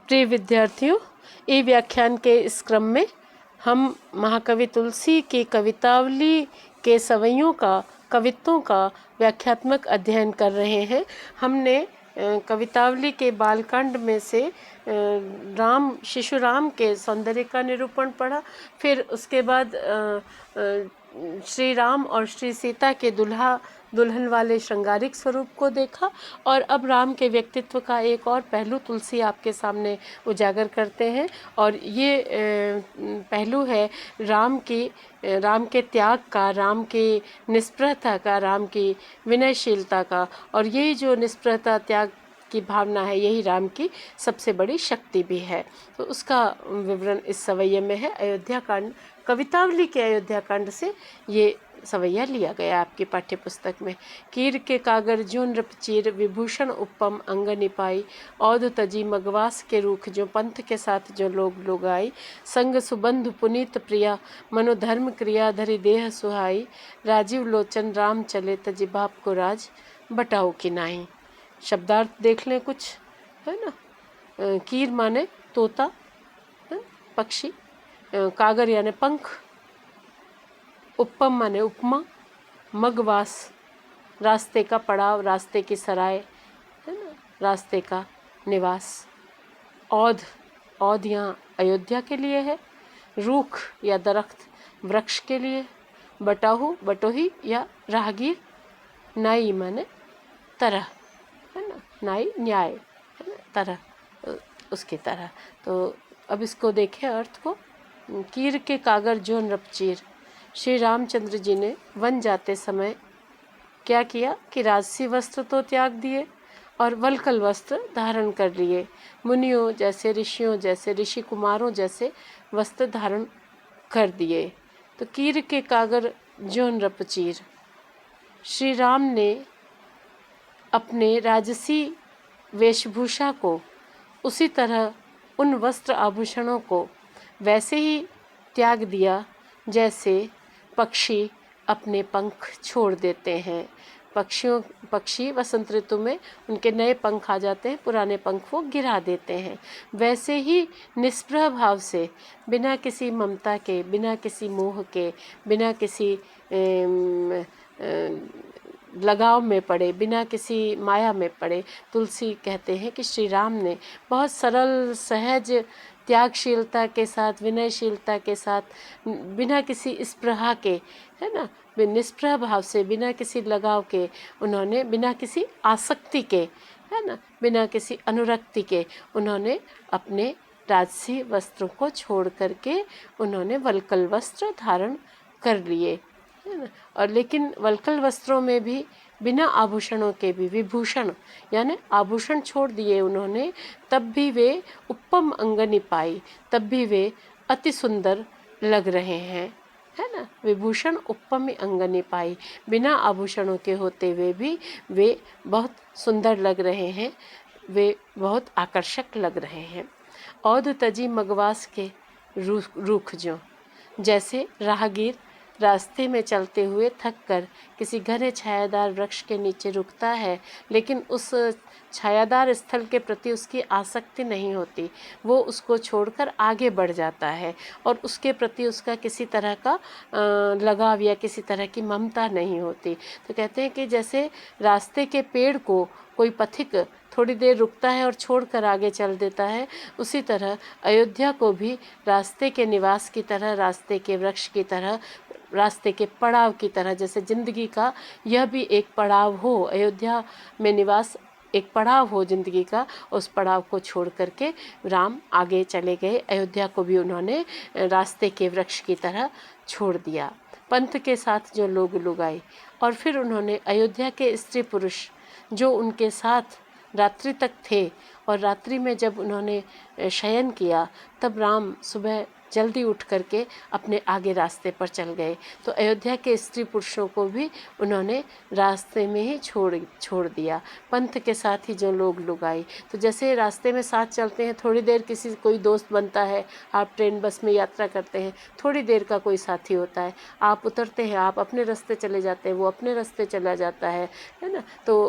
प्रिय विद्यार्थियों, ई व्याख्यान के इस क्रम में हम महाकवि तुलसी की कवितावली के सवैयों का कवित्वों का व्याख्यात्मक अध्ययन कर रहे हैं। हमने कवितावली के बालकांड में से राम शिशु राम के सौंदर्य का निरूपण पढ़ा। फिर उसके बाद श्री राम और श्री सीता के दूल्हा दुल्हन वाले श्रृंगारिक स्वरूप को देखा। और अब राम के व्यक्तित्व का एक और पहलू तुलसी आपके सामने उजागर करते हैं, और ये पहलू है राम के त्याग का, राम की निष्प्रहता का, राम की विनयशीलता का। और यही जो निष्प्रहता त्याग की भावना है, यही राम की सबसे बड़ी शक्ति भी है। तो उसका विवरण इस सवैये में है। अयोध्या कांड, कवितावली के अयोध्या कांड से ये सवैया लिया गया आपकी पाठ्य पुस्तक में। कीर के कागर ज्यों नृपचीर, विभूषण उपम अंग निपाई, औध तजी मगवास के रूख, जो पंथ के साथ जो लोग लुगाई, संग सुबंधु पुनीत प्रिया, मनोधर्म क्रिया धरि देह सुहाई, राजीव लोचन राम चले तजी बाप को राज, बटाओ की नाई। शब्दार्थ देख लें कुछ, है ना। कीर माने तोता, पक्षी, कागर यानी पंख, उपम माने उपमा, मगवास रास्ते का पड़ाव, रास्ते की सराय, है ना, रास्ते का निवास। औध यहाँ अयोध्या के लिए है। रूख या दरख्त वृक्ष के लिए। बटाहू बटोही या राहगीर। नाई माने तरह, है ना, नाई न्याय, है ना, तरह, उसकी तरह। तो अब इसको देखें अर्थ को। कीर के कागर जो नृपचीर, श्री रामचंद्र जी ने वन जाते समय क्या किया कि राजसी वस्त्र तो त्याग दिए और वल्कल वस्त्र धारण कर लिए। मुनियों जैसे, ऋषियों जैसे, ऋषि कुमारों जैसे वस्त्र धारण कर दिए। तो कीर के कागर जो नृपचीर, श्री राम ने अपने राजसी वेशभूषा को, उसी तरह उन वस्त्र आभूषणों को वैसे ही त्याग दिया जैसे पक्षी अपने पंख छोड़ देते हैं। पक्षी वसंत ऋतु में उनके नए पंख आ जाते हैं, पुराने पंख वो गिरा देते हैं। वैसे ही निष्प्रह भाव से, बिना किसी ममता के, बिना किसी मोह के, बिना किसी लगाव में पड़े, बिना किसी माया में पड़े, तुलसी कहते हैं कि श्री राम ने बहुत सरल सहज त्यागशीलता के साथ, विनयशीलता के साथ, बिना किसी स्पृहा के, है ना, निष्प्रह भाव से, बिना किसी लगाव के, उन्होंने बिना किसी आसक्ति के, है ना, बिना किसी अनुरक्ति के, उन्होंने अपने राजसी वस्त्रों को छोड़ करके उन्होंने वल्कल वस्त्र धारण कर लिए, है ना। और लेकिन वल्कल वस्त्रों में भी बिना आभूषणों के भी, विभूषण यानी आभूषण छोड़ दिए उन्होंने, तब भी वे उपम अंग निपाई, तब भी वे अति सुंदर लग रहे हैं, है ना। विभूषण उपम अंग निपाई, बिना आभूषणों के होते हुए भी वे बहुत सुंदर लग रहे हैं, वे बहुत आकर्षक लग रहे हैं। औध तजी मगवास के रूख जो, जैसे राहगीर रास्ते में चलते हुए थक कर किसी घने छायादार वृक्ष के नीचे रुकता है, लेकिन उस छायादार स्थल के प्रति उसकी आसक्ति नहीं होती, वो उसको छोड़कर आगे बढ़ जाता है और उसके प्रति उसका किसी तरह का लगाव या किसी तरह की ममता नहीं होती। तो कहते हैं कि जैसे रास्ते के पेड़ को कोई पथिक थोड़ी देर रुकता है और छोड़कर आगे चल देता है, उसी तरह अयोध्या को भी रास्ते के निवास की तरह, रास्ते के वृक्ष की तरह, रास्ते के पड़ाव की तरह, जैसे जिंदगी का यह भी एक पड़ाव हो, अयोध्या में निवास एक पड़ाव हो जिंदगी का, उस पड़ाव को छोड़ करके राम आगे चले गए। अयोध्या को भी उन्होंने रास्ते के वृक्ष की तरह छोड़ दिया। पंथ के साथ जो लोग लुगाई, और फिर उन्होंने अयोध्या के स्त्री पुरुष जो उनके साथ रात्रि तक थे, और रात्रि में जब उन्होंने शयन किया तब राम सुबह जल्दी उठ करके अपने आगे रास्ते पर चल गए। तो अयोध्या के स्त्री पुरुषों को भी उन्होंने रास्ते में ही छोड़ दिया। पंथ के साथ ही जो लोग लुगाई, तो जैसे रास्ते में साथ चलते हैं, थोड़ी देर किसी कोई दोस्त बनता है, आप ट्रेन बस में यात्रा करते हैं, थोड़ी देर का कोई साथी होता है, आप उतरते हैं, आप अपने रास्ते चले जाते हैं, वो अपने रास्ते चला जाता है ना। तो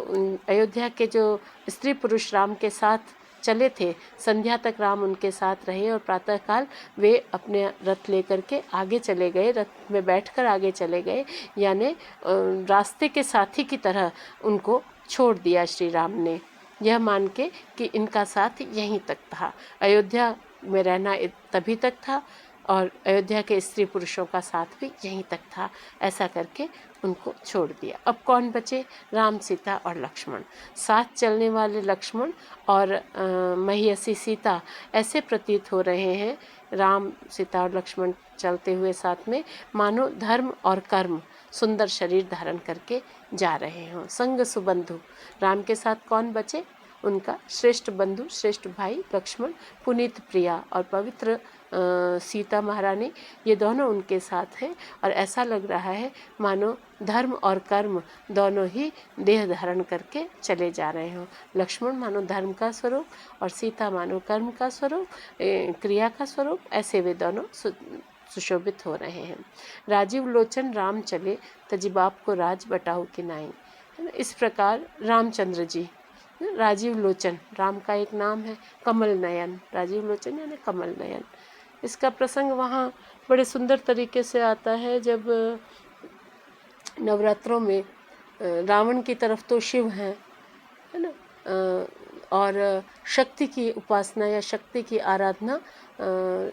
अयोध्या के जो स्त्री पुरुष राम के साथ चले थे। संध्या तक राम उनके साथ रहे और प्रातःकाल वे अपने रथ लेकर के आगे चले गए, रथ में बैठकर आगे चले गए, यानी रास्ते के साथी की तरह उनको छोड़ दिया श्री राम ने, यह मान के कि इनका साथ यहीं तक था। अयोध्या में रहना तभी तक था और अयोध्या के स्त्री पुरुषों का साथ भी यहीं तक था, ऐसा करके उनको छोड़ दिया। अब कौन बचे? राम, सीता और लक्ष्मण। साथ चलने वाले लक्ष्मण और महिषी सीता ऐसे प्रतीत हो रहे हैं, राम, सीता और लक्ष्मण चलते हुए साथ में, मानो धर्म और कर्म सुंदर शरीर धारण करके जा रहे हों। संग सुबंधु, राम के साथ कौन बचे? उनका श्रेष्ठ बंधु, श्रेष्ठ भाई लक्ष्मण, पुनीत प्रिया और पवित्र सीता महारानी, ये दोनों उनके साथ हैं और ऐसा लग रहा है मानो धर्म और कर्म दोनों ही देह धारण करके चले जा रहे हों। लक्ष्मण मानो धर्म का स्वरूप और सीता मानो कर्म का स्वरूप, क्रिया का स्वरूप, ऐसे वे दोनों सुशोभित हो रहे हैं। राजीव लोचन राम चले, तजिबाप को राज बटाऊ की नाई। इस प्रकार रामचंद्र जी, राजीव लोचन राम का एक नाम है, कमल नयन, राजीव लोचन यानी कमल नयन। इसका प्रसंग वहाँ बड़े सुंदर तरीके से आता है जब नवरात्रों में रावण की तरफ तो शिव हैं, है ना, और शक्ति की उपासना या शक्ति की आराधना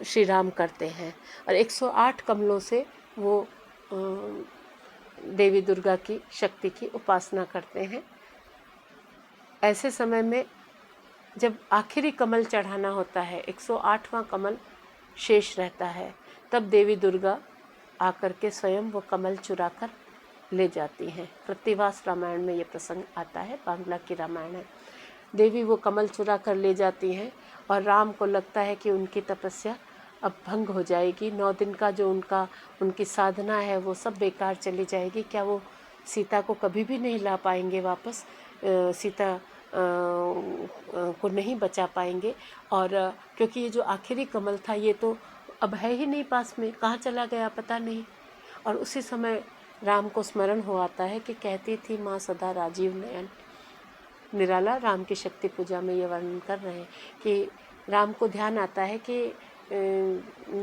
श्री राम करते हैं और 108 कमलों से वो देवी दुर्गा की शक्ति की उपासना करते हैं। ऐसे समय में जब आखिरी कमल चढ़ाना होता है, 108वां कमल शेष रहता है, तब देवी दुर्गा आकर के स्वयं वो कमल चुरा कर ले जाती हैं। प्रतिवास रामायण में ये प्रसंग आता है, बांग्ला की रामायण है। देवी वो कमल चुरा कर ले जाती हैं और राम को लगता है कि उनकी तपस्या अब भंग हो जाएगी, 9 दिन का जो उनकी साधना है वो सब बेकार चली जाएगी। क्या वो सीता को कभी भी नहीं ला पाएंगे वापस, सीता को नहीं बचा पाएंगे। और क्योंकि ये जो आखिरी कमल था ये तो अब है ही नहीं पास में, कहाँ चला गया पता नहीं। और उसी समय राम को स्मरण हो आता है कि कहती थी माँ सदा राजीव नयन। निराला राम की शक्ति पूजा में ये वर्णन कर रहे हैं कि राम को ध्यान आता है कि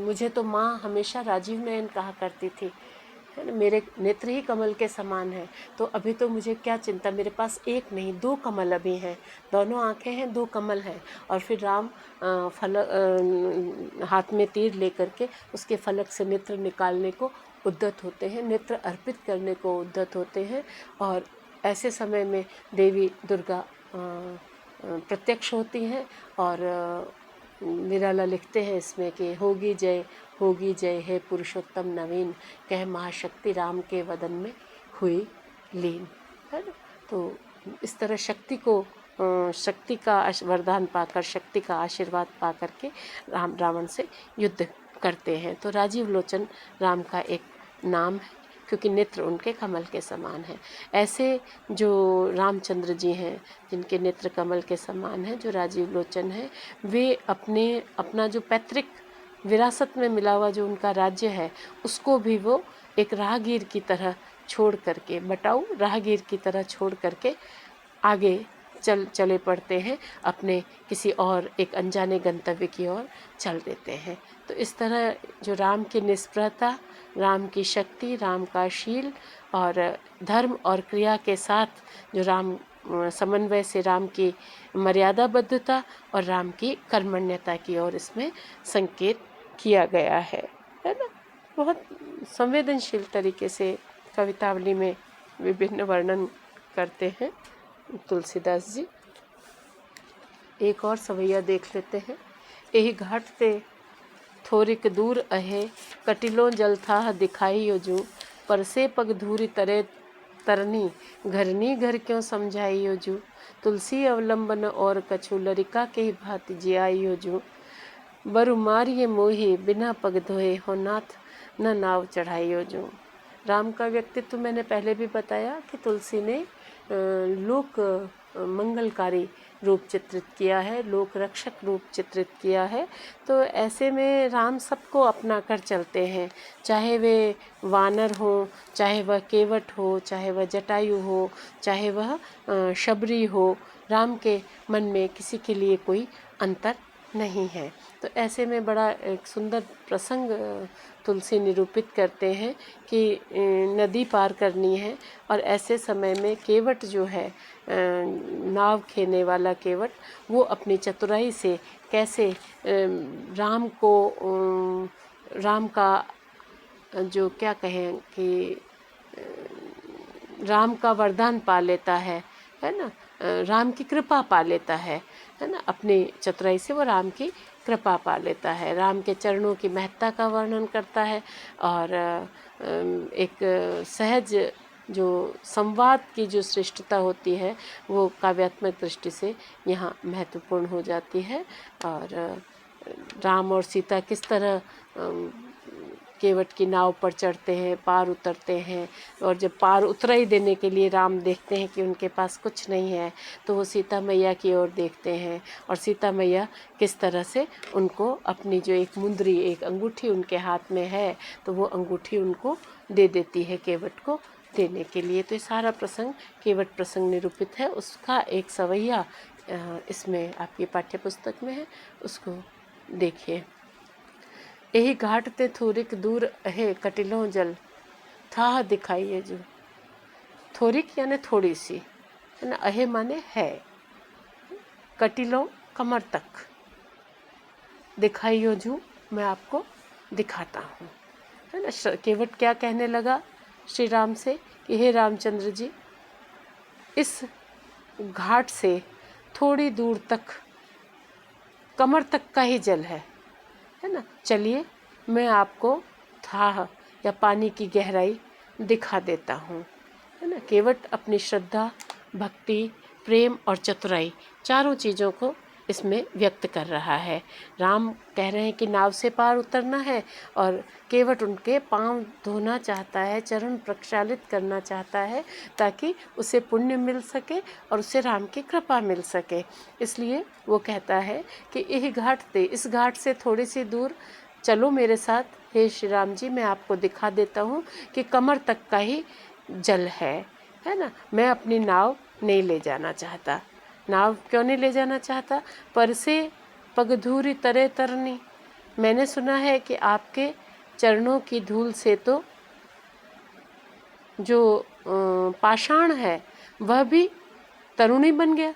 मुझे तो माँ हमेशा राजीव नयन कहा करती थी, है ना, मेरे नेत्र ही कमल के समान है, तो अभी तो मुझे क्या चिंता, मेरे पास एक नहीं 2 कमल अभी हैं, दोनों आंखें हैं, 2 कमल हैं। और फिर राम हाथ में तीर लेकर के उसके फलक से नेत्र निकालने को उद्यत होते हैं, नेत्र अर्पित करने को उद्यत होते हैं। और ऐसे समय में देवी दुर्गा प्रत्यक्ष होती हैं और निराला लिखते हैं इसमें कि होगी जय है पुरुषोत्तम नवीन, कह महाशक्ति राम के वदन में हुई लीन, है ना। तो इस तरह शक्ति का वरदान पाकर, शक्ति का आशीर्वाद पा करके राम रावण से युद्ध करते हैं। तो राजीव लोचन राम का एक नाम है क्योंकि नेत्र उनके कमल के समान हैं। ऐसे जो रामचंद्र जी हैं जिनके नेत्र कमल के समान हैं, जो राजीव लोचन हैं, वे अपना जो पैतृक विरासत में मिला हुआ जो उनका राज्य है उसको भी वो एक राहगीर की तरह छोड़ करके, बटाऊ राहगीर की तरह छोड़ करके आगे चले पड़ते हैं, अपने किसी और एक अनजाने गंतव्य की ओर चल देते हैं। तो इस तरह जो राम की निष्प्रहता, राम की शक्ति, राम का शील और धर्म और क्रिया के साथ जो राम समन्वय से राम की मर्यादाबद्धता और राम की कर्मण्यता की ओर इसमें संकेत किया गया है ना। बहुत संवेदनशील तरीके से कवितावली में विभिन्न वर्णन करते हैं तुलसीदास जी। एक और सवैया देख लेते हैं। यही घाट ते थोरिक दूर अहे, कटिलो जल था दिखाई योजू, परसे पग धूरी तरे तरनी, घरनी घर क्यों समझाई योजू, तुलसी अवलंबन और कछु लरिका के ही भांति जियाई योजू, बरु मारिये मोही बिना पग धोए हो नाथ न नाव चढ़ाई योजू। राम का व्यक्तित्व मैंने पहले भी बताया कि तुलसी ने लोक मंगलकारी रूप चित्रित किया है, लोक रक्षक रूप चित्रित किया है। तो ऐसे में राम सबको अपना कर चलते हैं, चाहे वे वानर हो, चाहे वह केवट हो, चाहे वह जटायु हो, चाहे वह शबरी हो। राम के मन में किसी के लिए कोई अंतर नहीं है। तो ऐसे में बड़ा एक सुंदर प्रसंग तुलसी निरूपित करते हैं कि नदी पार करनी है और ऐसे समय में केवट जो है, नाव खेने वाला केवट, वो अपनी चतुराई से कैसे राम का जो क्या कहें कि राम का वरदान पा लेता है ना, राम की कृपा पा लेता है ना, अपनी चतुराई से वो राम की कृपा पा लेता है। राम के चरणों की महत्ता का वर्णन करता है और एक सहज जो संवाद की जो श्रेष्ठता होती है वो काव्यात्मक दृष्टि से यहाँ महत्वपूर्ण हो जाती है। और राम और सीता किस तरह केवट की नाव पर चढ़ते हैं, पार उतरते हैं, और जब पार उतराई देने के लिए राम देखते हैं कि उनके पास कुछ नहीं है तो वो सीता मैया की ओर देखते हैं और सीता मैया किस तरह से उनको अपनी जो एक मुंदरी, एक अंगूठी उनके हाथ में है, तो वो अंगूठी उनको दे देती है केवट को देने के लिए। तो ये सारा प्रसंग केवट प्रसंग निरूपित है, उसका एक सवैया इसमें आपकी पाठ्य पुस्तक में है, उसको देखिए। यही घाट ते थोरिक दूर है कटिलों जल, था दिखाइए जो। थोरिक यानी थोड़ी सी, है ना, अहे माने है, कटिलों कमर तक, दिखाइयो जो मैं आपको दिखाता हूँ, है ना। केवट क्या कहने लगा श्री राम से कि हे रामचंद्र जी, इस घाट से थोड़ी दूर तक कमर तक का ही जल है ना, चलिए मैं आपको थाह या पानी की गहराई दिखा देता हूँ, है ना। केवट अपनी श्रद्धा, भक्ति, प्रेम और चतुराई चारों चीज़ों को इसमें व्यक्त कर रहा है। राम कह रहे हैं कि नाव से पार उतरना है और केवट उनके पांव धोना चाहता है, चरण प्रक्षालित करना चाहता है ताकि उसे पुण्य मिल सके और उसे राम की कृपा मिल सके। इसलिए वो कहता है कि इस घाट से थोड़ी सी दूर चलो मेरे साथ, हे श्री राम जी, मैं आपको दिखा देता हूँ कि कमर तक का ही जल है ना। मैं अपनी नाव नहीं ले जाना चाहता। नाव क्यों नहीं ले जाना चाहता? पर से पगधूरी तरे तरनी, मैंने सुना है कि आपके चरणों की धूल से तो जो पाषाण है वह भी तरुणी बन गया,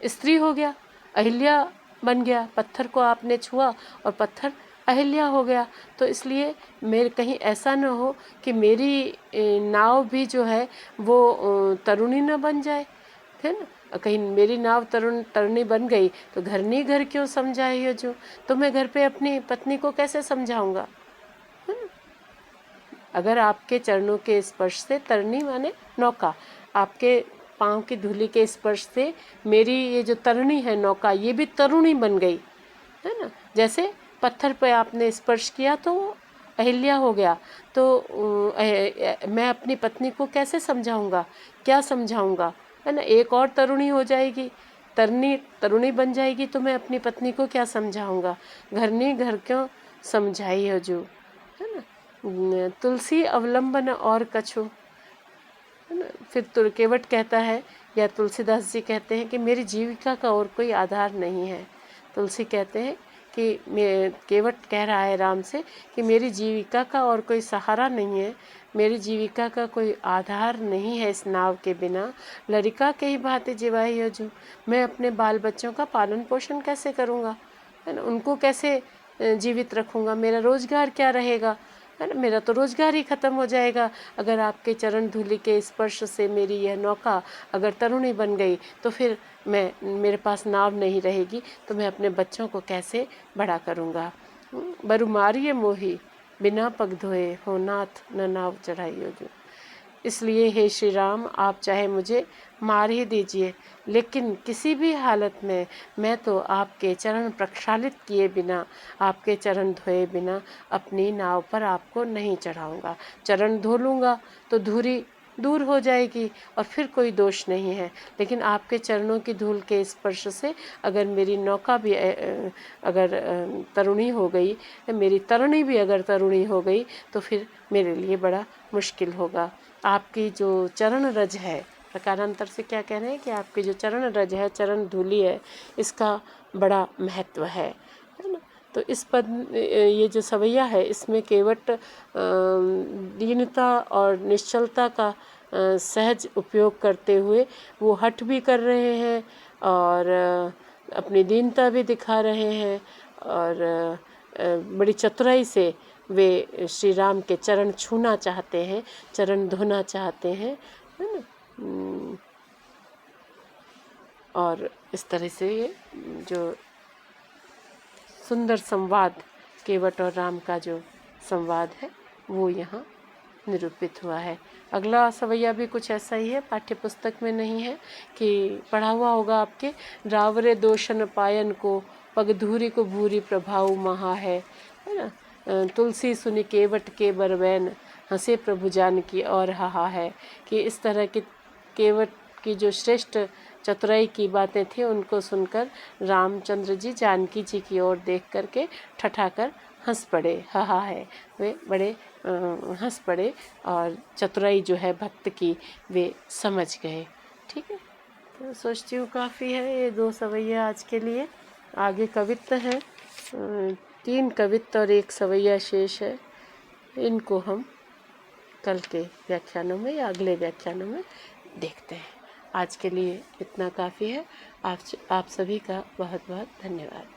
स्त्री हो गया, अहिल्या बन गया। पत्थर को आपने छुआ और पत्थर अहिल्या हो गया। तो इसलिए मेरे कहीं ऐसा न हो कि मेरी नाव भी जो है वो तरुणी न बन जाए, है ना। कहीं मेरी नाव तरुणी बन गई तो घर क्यों समझाई हो जो, तो मैं घर पे अपनी पत्नी को कैसे समझाऊंगा, है ना। अगर आपके चरणों के स्पर्श से, तरनी माने नौका, आपके पाँव की धूली के स्पर्श से मेरी ये जो तरणी है नौका, ये भी तरुणी बन गई, है ना। जैसे पत्थर पे आपने स्पर्श किया तो अहिल्या हो गया, तो मैं अपनी पत्नी को कैसे समझाऊंगा, क्या समझाऊंगा, है ना। एक और तरुणी हो जाएगी, तरुणी बन जाएगी तो मैं अपनी पत्नी को क्या समझाऊंगा। घर क्यों समझाई हो जो, है ना। तुलसी अवलंबन और कछु, है ना। फिर केवट कहता है या तुलसीदास जी कहते हैं कि मेरी जीविका का और कोई आधार नहीं है। तुलसी कहते हैं कि केवट कह रहा है राम से कि मेरी जीविका का और कोई सहारा नहीं है, मेरी जीविका का कोई आधार नहीं है इस नाव के बिना। लड़का के ही भांति जिवाई हो जो, मैं अपने बाल बच्चों का पालन पोषण कैसे करूँगा, है ना। उनको कैसे जीवित रखूँगा, मेरा रोजगार क्या रहेगा, है ना। मेरा तो रोजगार ही खत्म हो जाएगा अगर आपके चरण धूलि के स्पर्श से मेरी यह नौका अगर तरुणी बन गई तो फिर मेरे पास नाव नहीं रहेगी, तो मैं अपने बच्चों को कैसे बड़ा करूँगा। बरुमारिये मोही बिना पग धोए, हो नाथ न नाव चढ़ाइयो जो। इसलिए हे श्री राम, आप चाहे मुझे मार ही दीजिए, लेकिन किसी भी हालत में मैं तो आपके चरण प्रक्षालित किए बिना, आपके चरण धोए बिना अपनी नाव पर आपको नहीं चढ़ाऊंगा। चरण धो लूँगा तो धूरी दूर हो जाएगी और फिर कोई दोष नहीं है। लेकिन आपके चरणों की धूल के स्पर्श से अगर मेरी नौका भी अगर तरुणी हो गई, मेरी तरणी भी अगर तरुणी हो गई, तो फिर मेरे लिए बड़ा मुश्किल होगा। आपकी जो चरण रज है, प्रकारांतर से क्या कह रहे हैं कि आपकी जो चरण रज है, चरण धूलि है, इसका बड़ा महत्व है ना। तो इस पद, ये जो सवैया है, इसमें केवट दीनता और निश्चलता का सहज उपयोग करते हुए वो हठ भी कर रहे हैं और अपनी दीनता भी दिखा रहे हैं और बड़ी चतुराई से वे श्री राम के चरण छूना चाहते हैं, चरण धोना चाहते हैं, है ना। और इस तरह से ये जो सुंदर संवाद केवट और राम का जो संवाद है वो यहाँ निरूपित हुआ है। अगला सवैया भी कुछ ऐसा ही है, पाठ्य पुस्तक में नहीं है कि पढ़ा हुआ होगा आपके। रावरे दोषन पायन को पगधूरी को भूरी प्रभाव महा है ना। तुलसी सुनि केवट के बरवैन हंसे प्रभु जान की और हाहा है। कि इस तरह की केवट की जो श्रेष्ठ चतुराई की बातें थी उनको सुनकर रामचंद्र जी जानकी जी की ओर देख करके ठठाकर हंस पड़े, हाहा है। वे बड़े हंस पड़े और चतुराई जो है भक्त की वे समझ गए। ठीक है, तो सोचती हूँ काफ़ी है ये 2 सवैया आज के लिए। आगे कवित्त है, 3 कवित्त और 1 सवैया शेष है। इनको हम कल के व्याख्यानों में या अगले व्याख्यानों में देखते हैं। आज के लिए इतना काफ़ी है। आप सभी का बहुत बहुत धन्यवाद।